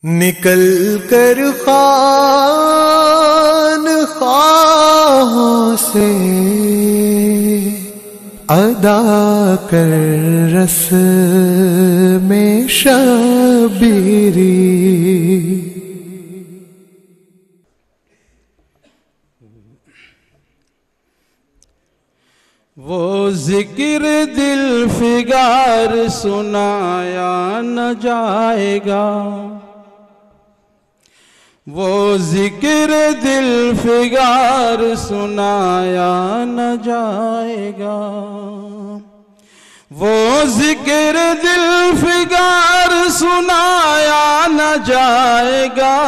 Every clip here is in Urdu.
نکل کر خانخواہوں سے ادا کر رسم شبیری، وہ ذکر دل فگار سنایا نہ جائے گا، وہ ذکر دل فگار سنایا نہ جائے گا، وہ ذکر دل فگار سنایا نہ جائے گا،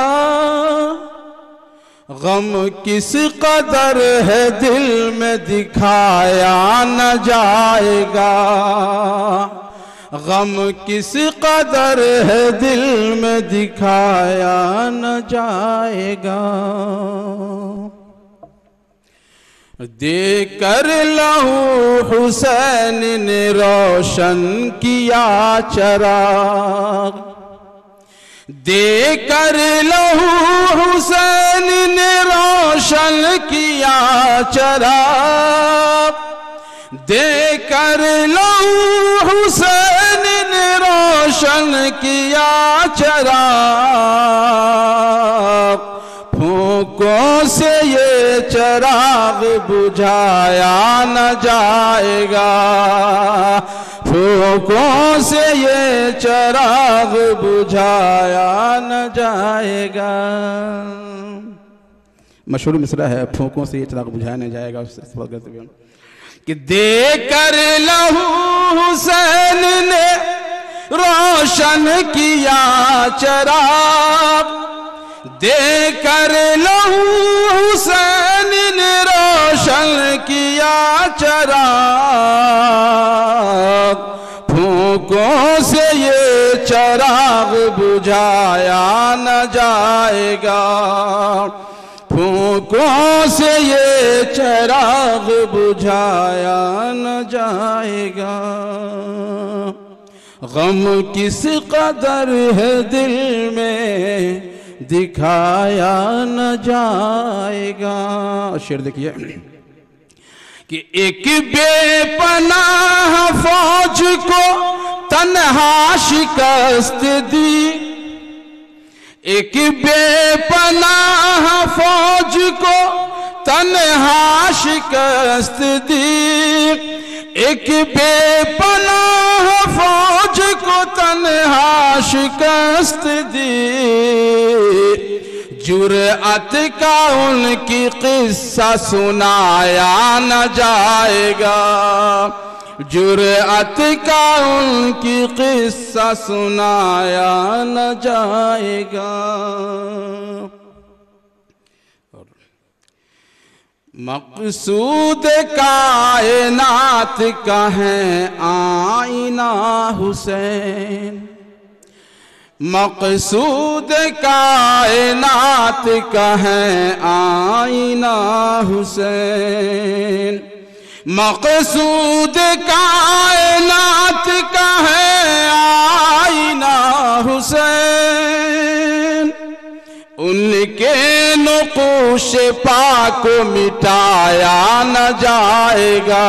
غم کس قدر ہے دل میں دکھایا نہ جائے گا، غم کس قدر ہے دل میں دکھایا نہ جائے گا، دے کر لہو حسین نے روشن کیا چراغ، دے کر لہو حسین نے روشن کیا چراغ، دے کر لہو حسین نے روشن کیا چراغ، پھونکوں سے یہ چراغ بجھایا نہ جائے گا، پھونکوں سے یہ چراغ بجھایا نہ جائے گا۔ مشہور مصرع ہے، پھونکوں سے یہ چراغ بجھایا نہ جائے گا، کہ دے کر لہو حسین نے روشن کیا چراغ، دے کر لہو حسین نے روشن کیا چراغ، پھونکوں سے یہ چراغ بجھایا نہ جائے گا، پھونکوں سے یہ چراغ بجھایا نہ جائے گا، غم کس قدر ہے دل میں دکھایا نہ جائے گا۔ شعر دیکھیے کہ ایک بے پناہ فوج کو تنہا شکست دی، ایک بے پناہ فوج کو تنہا شکست دی، ایک بے پناہ فوج کو تنہا شکست دی، جرأت کا ان کی قصہ سنایا نہ جائے گا، جرأت کا ان کی قصہ سنایا نہ جائے گا۔ مقصود کائنات کا ہے آئینہ حسین، مقصود کائنات کا ہے آئینہ حسین، مقصود کائنات کا ہے آئینہ حسین، ان کے نقوش پاک کو مٹایا نہ جائے گا،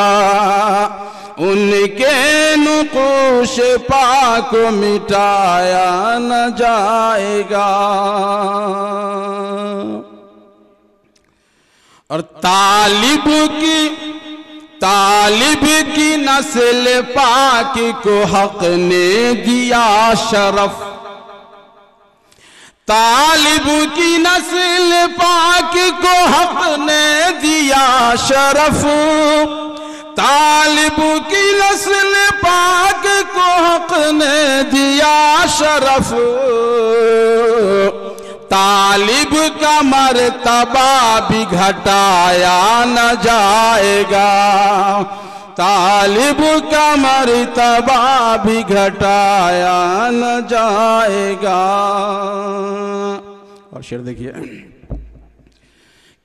ان کے نقوش پاک کو مٹایا نہ جائے گا، اور طالب کی نسل پاک کو حق نے دیا شرف، طالب کی نسل پاک کو حق نے دیا شرف، طالب کی نسل پاک کو حق نے دیا شرف، طالب کا مرتبہ بھی گھٹایا نہ جائے گا، طالب کا مرتبہ بھی گھٹایا نہ جائے گا۔ اور شعر دیکھیے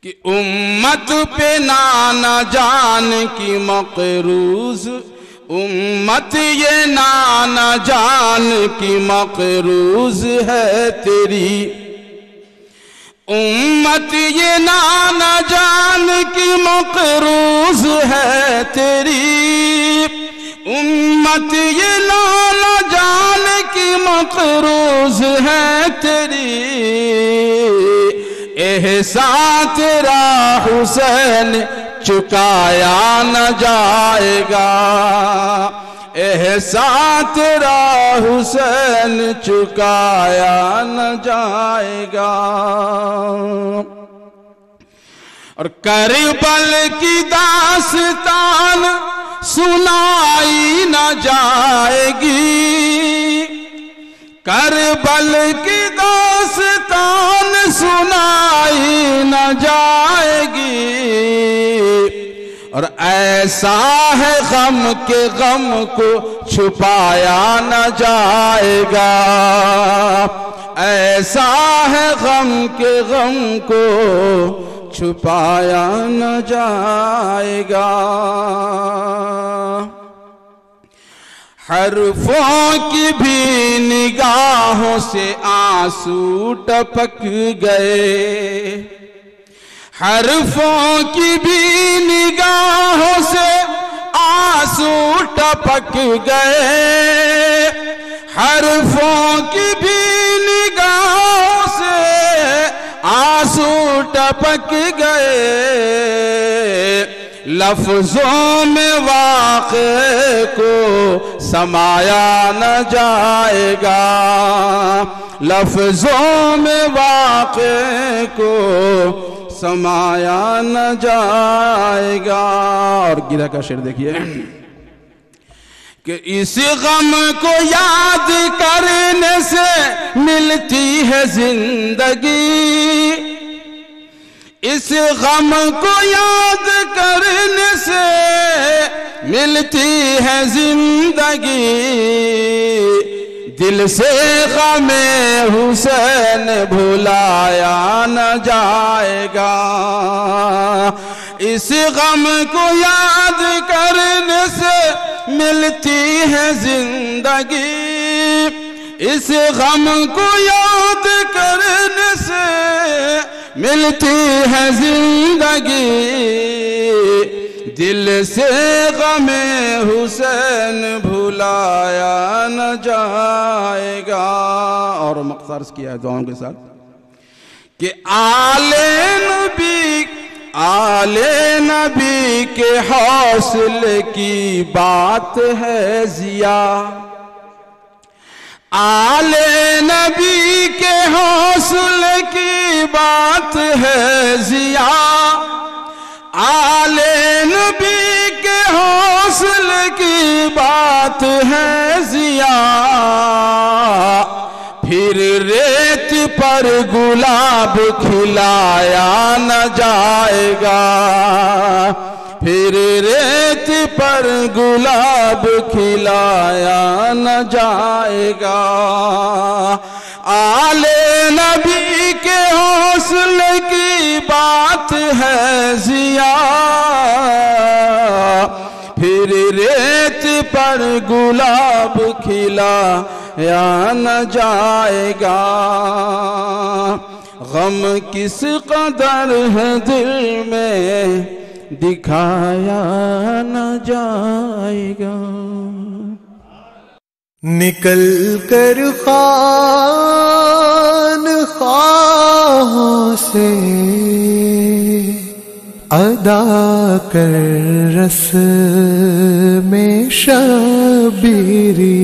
کہ امت پہ نانا جان کی مقروض امت یہ نانا جان کی مقروض ہے تیری، امت یہ نانا جان کی مقروض ہے تیری، امت یہ نانا جان کی مقروض ہے تیری، احسان تیرا حسین چکایا نہ جائے گا، احسان تیرا حسین چکایا نہ جائے گا۔ اور کربل کی داستان سنائی نہ جائے گی، کربل کی داستان سنائی نہ جائے گی، اور ایسا ہے غم کے غم کو چھپایا نہ جائے گا، ایسا ہے غم کے غم کو چھپایا نہ جائے گا۔ حرفوں کی بھی نگاہوں سے آنسو ٹپک گئے، حرفوں کی بھی نگاہوں سے آنسو ٹپک گئے، حرفوں کی بھی نگاہوں سے آنسو ٹپک گئے، لفظوں میں واقعے کو سمایا نہ جائے گا، لفظوں میں واقعے کو سمایا نہ جائے گا۔ اور گرہ کا شعر دیکھیے کہ اس غم کو یاد کرنے سے ملتی ہے زندگی، اس غم کو یاد کرنے سے ملتی ہے زندگی، دل سے غم حسین بھلایا نہ جائے گا، اس غم کو یاد کرنے سے ملتی ہے زندگی، اس غم کو یاد کرنے سے ملتی ہے زندگی، دل سے غم حسین بھلایا نہ جائے گا۔ اور مقصد عرض کیا ہے دعاؤں کے ساتھ کہ آل نبی کے حوصلے کی بات ہے ضیاء، آل نبی کے حوصلے کی بات ہے ضیاء، آل نبی کے حوصلے کی بات ہے ضیاء، پھر ریت پر گلاب کھلایا نہ جائے گا، پھر ریت پر گلاب کھلایا نہ جائے گا، آل نبی کے حوصلے کی بات ہے ضیاء، پھر ریت پر گلاب کھلایا نہ جائے گا، غم کس قدر ہے دل میں دکھایا نہ جائے گا۔ نکل کر خانقاہوں سے ادا کر رسم شبیری،